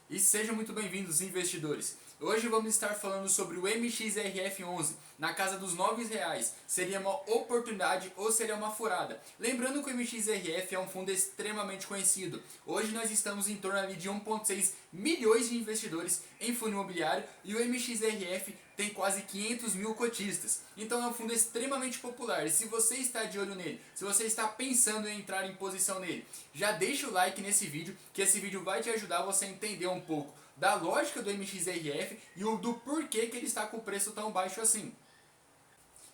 E sejam muito bem-vindos, investidores. Hoje vamos estar falando sobre o MXRF11 na casa dos R$ 9. Seria uma oportunidade ou seria uma furada? Lembrando que o MXRF é um fundo extremamente conhecido. Hoje nós estamos em torno ali de 1,6 milhões de investidores em fundo imobiliário e o MXRF tem quase 500 mil cotistas. Então é um fundo extremamente popular. E se você está de olho nele, se você está pensando em entrar em posição nele, já deixa o like nesse vídeo, que esse vídeo vai te ajudar você a entender um pouco da lógica do MXRF e do porquê que ele está com o preço tão baixo assim.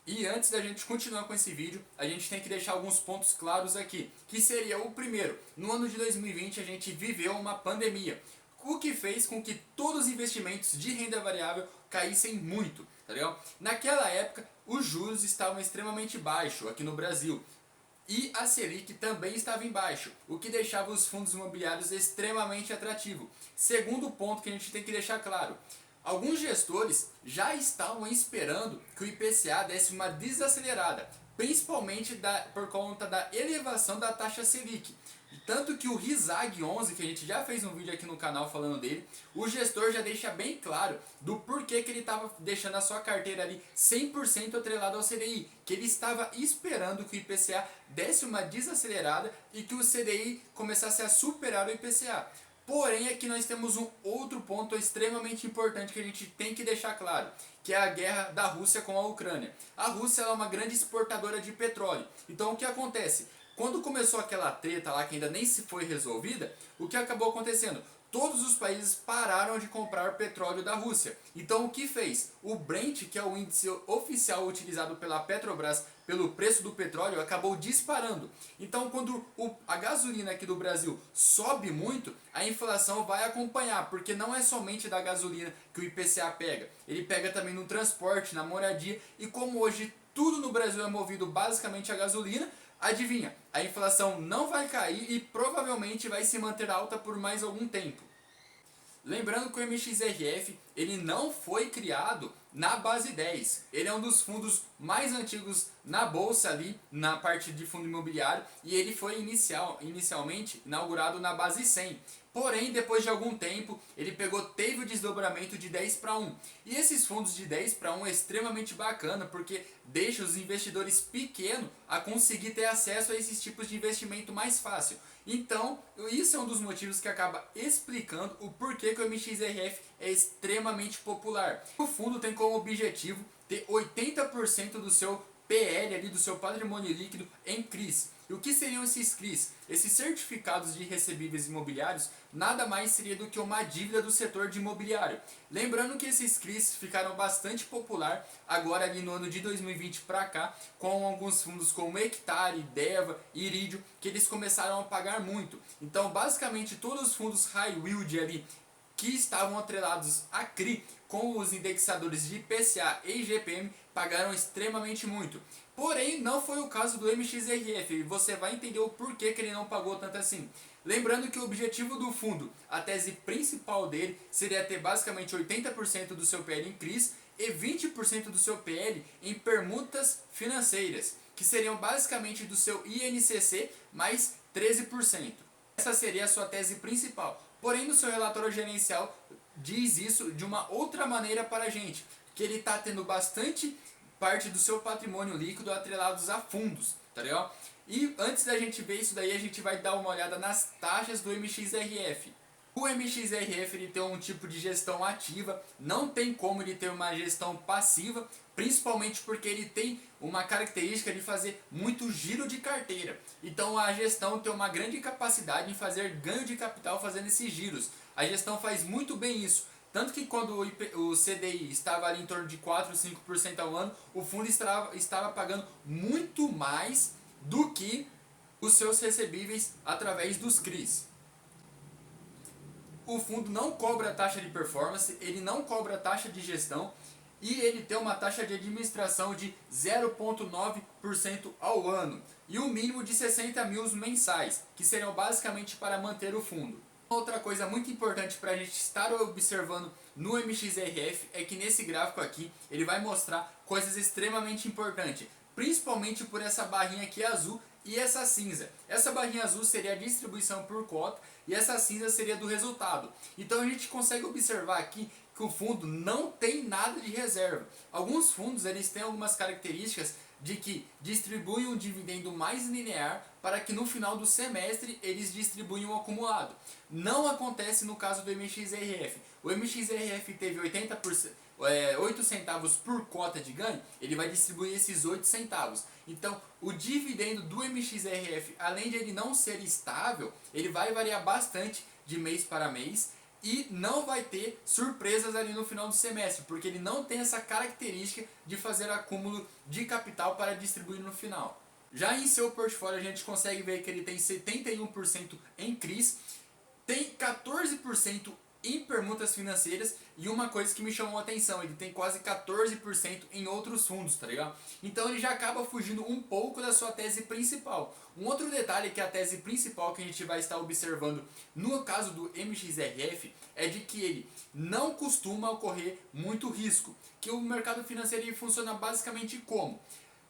E antes da gente continuar com esse vídeo, a gente tem que deixar alguns pontos claros aqui, que seria o primeiro: no ano de 2020 a gente viveu uma pandemia, o que fez com que todos os investimentos de renda variável caíssem muito, tá ligado? Naquela época, os juros estavam extremamente baixos aqui no Brasil. E a Selic também estava em baixo, o que deixava os fundos imobiliários extremamente atrativos. Segundo ponto que a gente tem que deixar claro: alguns gestores já estavam esperando que o IPCA desse uma desacelerada, principalmente por conta da elevação da taxa Selic. Tanto que o RISAG 11, que a gente já fez um vídeo aqui no canal falando dele, o gestor já deixa bem claro do porquê que ele estava deixando a sua carteira ali 100% atrelada ao CDI, que ele estava esperando que o IPCA desse uma desacelerada e que o CDI começasse a superar o IPCA. Porém, aqui nós temos um outro ponto extremamente importante que a gente tem que deixar claro, que é a guerra da Rússia com a Ucrânia. A Rússia é uma grande exportadora de petróleo. Então o que acontece? Quando começou aquela treta lá que ainda nem se foi resolvida, o que acabou acontecendo? Todos os países pararam de comprar petróleo da Rússia. Então o que fez? O Brent, que é o índice oficial utilizado pela Petrobras pelo preço do petróleo, acabou disparando. Então quando a gasolina aqui do Brasil sobe muito, a inflação vai acompanhar, porque não é somente da gasolina que o IPCA pega. Ele pega também no transporte, na moradia, e como hoje tudo no Brasil é movido basicamente a gasolina, adivinha, a inflação não vai cair e provavelmente vai se manter alta por mais algum tempo. Lembrando que o MXRF ele não foi criado na base 10. Ele é um dos fundos mais antigos na bolsa ali, na parte de fundo imobiliário, e ele foi inicialmente inaugurado na base 100. Porém, depois de algum tempo, ele teve o desdobramento de 10/1. E esses fundos de 10/1 é extremamente bacana, porque deixa os investidores pequenos a conseguir ter acesso a esses tipos de investimento mais fácil. Então, isso é um dos motivos que acaba explicando o porquê que o MXRF é extremamente popular. O fundo tem como objetivo ter 80% do seu PL ali, do seu patrimônio líquido em CRIs. E o que seriam esses CRIs? Esses certificados de recebíveis imobiliários nada mais seria do que uma dívida do setor de imobiliário. Lembrando que esses CRIs ficaram bastante popular agora ali no ano de 2020 para cá, com alguns fundos como Hectare, Deva, Iridio, que eles começaram a pagar muito. Então basicamente todos os fundos high yield ali que estavam atrelados a CRI com os indexadores de IPCA e IGPM pagaram extremamente muito. Porém, não foi o caso do MXRF e você vai entender o porquê que ele não pagou tanto assim. Lembrando que o objetivo do fundo, a tese principal dele, seria ter basicamente 80% do seu PL em CRIs e 20% do seu PL em permutas financeiras, que seriam basicamente do seu INCC mais 13%. Essa seria a sua tese principal. Porém, no seu relatório gerencial diz isso de uma outra maneira para a gente, que ele está tendo bastante parte do seu patrimônio líquido atrelados a fundos, tá ligado? E antes da gente ver isso daí, a gente vai dar uma olhada nas taxas do MXRF. O MXRF ele tem um tipo de gestão ativa, não tem como ele ter uma gestão passiva, principalmente porque ele tem uma característica de fazer muito giro de carteira. Então a gestão tem uma grande capacidade em fazer ganho de capital fazendo esses giros. A gestão faz muito bem isso. Tanto que quando o CDI estava ali em torno de 4 ou 5% ao ano, o fundo estava pagando muito mais do que os seus recebíveis através dos CRIs. O fundo não cobra taxa de performance, ele não cobra taxa de gestão e ele tem uma taxa de administração de 0,9% ao ano e um mínimo de 60 mil mensais, que seriam basicamente para manter o fundo. Outra coisa muito importante para a gente estar observando no MXRF é que nesse gráfico aqui ele vai mostrar coisas extremamente importantes, principalmente por essa barrinha aqui azul e essa cinza. Essa barrinha azul seria a distribuição por cota, e essa cinza seria do resultado. Então a gente consegue observar aqui que o fundo não tem nada de reserva. Alguns fundos eles têm algumas características de que distribuem um dividendo mais linear para que no final do semestre eles distribuam o acumulado. Não acontece no caso do MXRF. O MXRF teve 8 centavos por cota de ganho, ele vai distribuir esses 8 centavos. Então, o dividendo do MXRF, além de ele não ser estável, ele vai variar bastante de mês para mês e não vai ter surpresas ali no final do semestre, porque ele não tem essa característica de fazer acúmulo de capital para distribuir no final. Já em seu portfólio a gente consegue ver que ele tem 71% em CRIs, tem 14% em permutas financeiras e uma coisa que me chamou a atenção, ele tem quase 14% em outros fundos, tá ligado? Então ele já acaba fugindo um pouco da sua tese principal. Um outro detalhe que é a tese principal que a gente vai estar observando no caso do MXRF é de que ele não costuma ocorrer muito risco, que o mercado financeiro funciona basicamente como?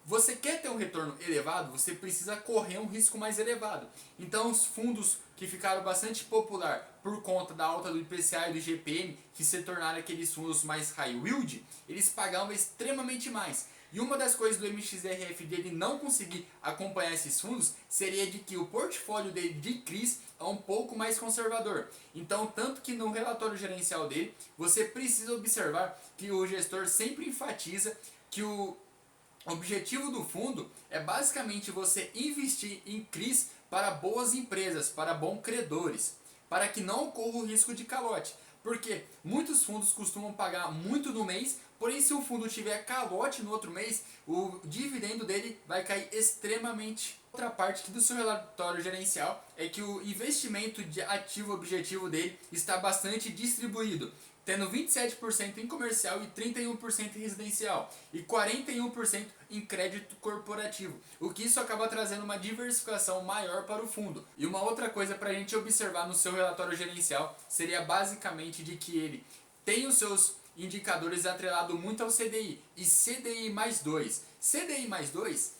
Você quer ter um retorno elevado, você precisa correr um risco mais elevado. Então os fundos que ficaram bastante popular por conta da alta do IPCA e do IGPM, que se tornaram aqueles fundos mais high yield, eles pagavam extremamente mais. E uma das coisas do MXRF dele não conseguir acompanhar esses fundos seria de que o portfólio dele de CRIs é um pouco mais conservador. Então, tanto que no relatório gerencial dele, você precisa observar que o gestor sempre enfatiza que o objetivo do fundo é basicamente você investir em CRIs para boas empresas, para bons credores, para que não ocorra o risco de calote. Porque muitos fundos costumam pagar muito no mês, porém se o fundo tiver calote no outro mês, o dividendo dele vai cair extremamente. Outra parte aqui do seu relatório gerencial é que o investimento de ativo objetivo dele está bastante distribuído, tendo 27% em comercial e 31% em residencial e 41% em crédito corporativo, o que isso acaba trazendo uma diversificação maior para o fundo. E uma outra coisa para a gente observar no seu relatório gerencial seria basicamente de que ele tem os seus indicadores atrelados muito ao CDI e CDI mais 2. CDI mais 2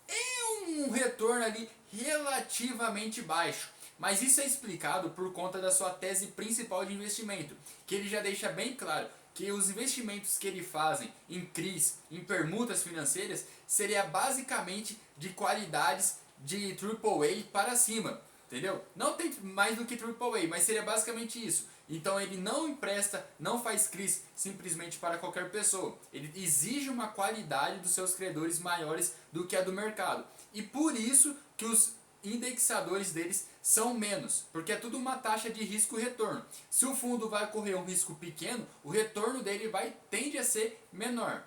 é um retorno ali relativamente baixo. Mas isso é explicado por conta da sua tese principal de investimento, que ele já deixa bem claro que os investimentos que ele fazem em CRIs, em permutas financeiras, seria basicamente de qualidades de AAA para cima, entendeu? Não tem mais do que AAA, mas seria basicamente isso. Então ele não empresta, não faz CRIs simplesmente para qualquer pessoa. Ele exige uma qualidade dos seus credores maiores do que a do mercado. E por isso que os indexadores deles são menos, porque é tudo uma taxa de risco-retorno. Se o fundo vai correr um risco pequeno, o retorno dele tende a ser menor.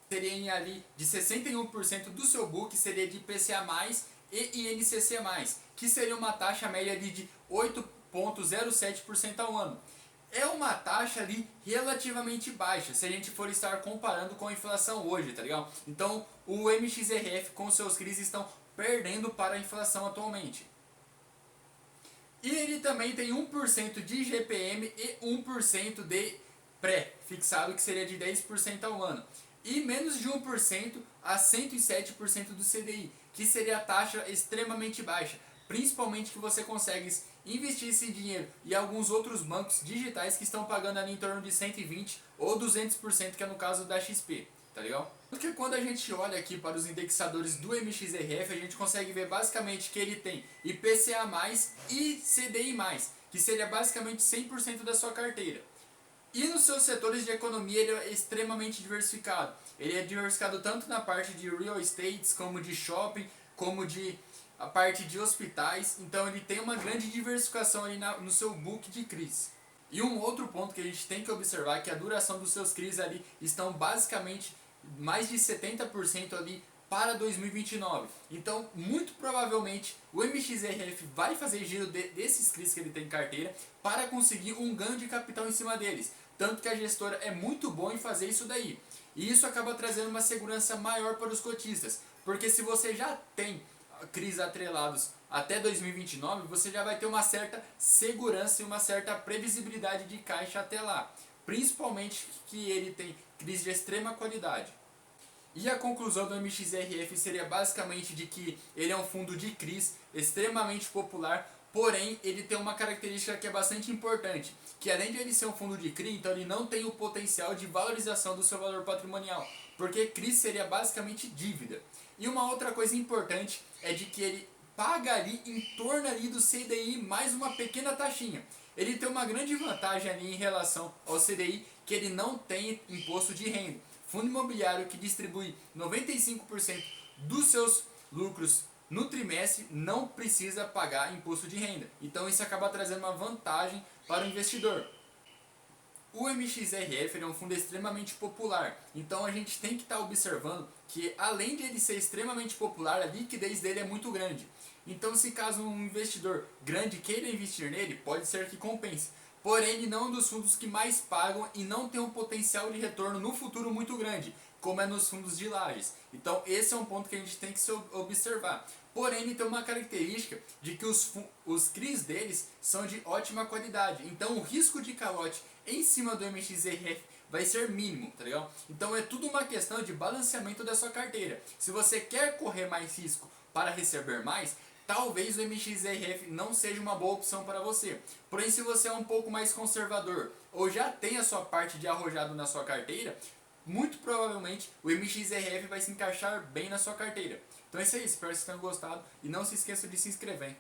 Teria ali de 61% do seu book seria de IPCA+, e INCC+, que seria uma taxa média ali de 8,07% ao ano. É uma taxa ali relativamente baixa, se a gente for estar comparando com a inflação hoje, tá ligado? Então o MXRF com seus CRIs estão perdendo para a inflação atualmente. E ele também tem 1% de IGPM e 1% de pré-fixado, que seria de 10% ao ano. E menos de 1% a 107% do CDI, que seria a taxa extremamente baixa. Principalmente que você consegue investir esse dinheiro e alguns outros bancos digitais que estão pagando ali em torno de 120% ou 200%, que é no caso da XP. Tá legal? Porque quando a gente olha aqui para os indexadores do MXRF, a gente consegue ver basicamente que ele tem IPCA+, e CDI+, que seria basicamente 100% da sua carteira. E nos seus setores de economia ele é extremamente diversificado. Ele é diversificado tanto na parte de real estates, como de shopping, como de a parte de hospitais. Então ele tem uma grande diversificação ali no seu book de CRIs. E um outro ponto que a gente tem que observar é que a duração dos seus CRIs ali estão basicamente mais de 70% ali para 2029. Então, muito provavelmente, o MXRF vai fazer giro desses CRIs que ele tem em carteira para conseguir um ganho de capital em cima deles. Tanto que a gestora é muito boa em fazer isso daí. E isso acaba trazendo uma segurança maior para os cotistas. Porque se você já tem CRIs atrelados até 2029, você já vai ter uma certa segurança e uma certa previsibilidade de caixa até lá. Principalmente que ele tem CRIs de extrema qualidade. E a conclusão do MXRF seria basicamente de que ele é um fundo de CRIs extremamente popular Porém, ele tem uma característica que é bastante importante, que além de ele ser um fundo de CRI, então ele não tem o potencial de valorização do seu valor patrimonial, porque CRI seria basicamente dívida. E uma outra coisa importante é de que ele paga ali em torno ali do CDI mais uma pequena taxinha. Ele tem uma grande vantagem ali em relação ao CDI, que ele não tem imposto de renda. Fundo imobiliário que distribui 95% dos seus lucros no trimestre não precisa pagar imposto de renda. Então isso acaba trazendo uma vantagem para o investidor. O MXRF é um fundo extremamente popular, então a gente tem que estar observando que além de ele ser extremamente popular, a liquidez dele é muito grande. Então se caso um investidor grande queira investir nele, pode ser que compense. Porém, ele não é um dos fundos que mais pagam e não tem um potencial de retorno no futuro muito grande, como é nos fundos de lajes. Então esse é um ponto que a gente tem que se observar. Porém, ele tem uma característica de que os CRIs deles são de ótima qualidade. Então o risco de calote em cima do MXRF vai ser mínimo, tá ligado? Então é tudo uma questão de balanceamento da sua carteira. Se você quer correr mais risco para receber mais, talvez o MXRF não seja uma boa opção para você. Porém, se você é um pouco mais conservador ou já tem a sua parte de arrojado na sua carteira, muito provavelmente o MXRF vai se encaixar bem na sua carteira. Então é isso aí, espero que vocês tenham gostado e não se esqueça de se inscrever.